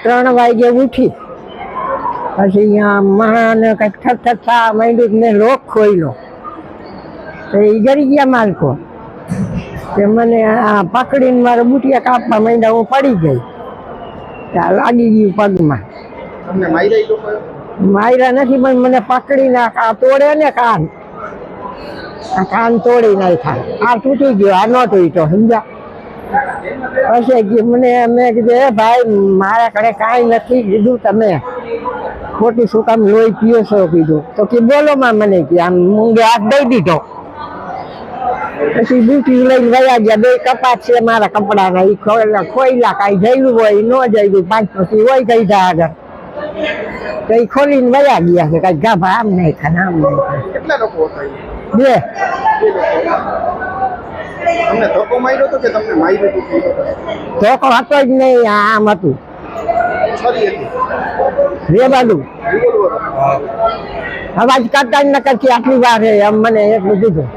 3 વાગે ઉઠી પછી અહીંયા માને કંઈક ઠક થવા માંડ્યું મેં લોક ખોલ્યો તો એ ગરી ગયા માલકો કે મને આ પકડીને મારા બુટિયા કાપવા માંડ્યા હું પડી ગઈ ત્યાં લાગી ગયું પગમાં. માર્યા નથી પણ મને પકડીને આ તોડે ને કાન તોડી નાખ્યા. આ તૂટી ગયો, આ ન તૂટ્યો સમજા. પછી મને મેં કીધું એ ભાઈ મારા ઘરે કાંઈ નથી કીધું, તમે ખોટું શું કામ લોહી પીઓ છો કીધું. તો કે બોલો માં મને કે આમ મૂંગે હાથ દઈ દીધો. પછી બુટી લઈને વયા ગયા. 2 કપાટ છે મારા કપડાના, એ ખોઈલા કાંઈ જઈલું હોય ન જઈલું 5 પછી હોય કઈ જા આગળ તો એ ખોલીને વયા ગયા છે. કઈ ગાભા આમ નહીં ખાને આમ નહીં ખાને. કેટલા લોકો હતા? 2. તમને ધોકો માર્યો તો કે તમને માર્યું હતું? ધોકો હતો જ નહીં, આમ હતું રેબાડું. અવાજ કરતા જ ન કરતી આટલી વાર મને એટલું કીધું.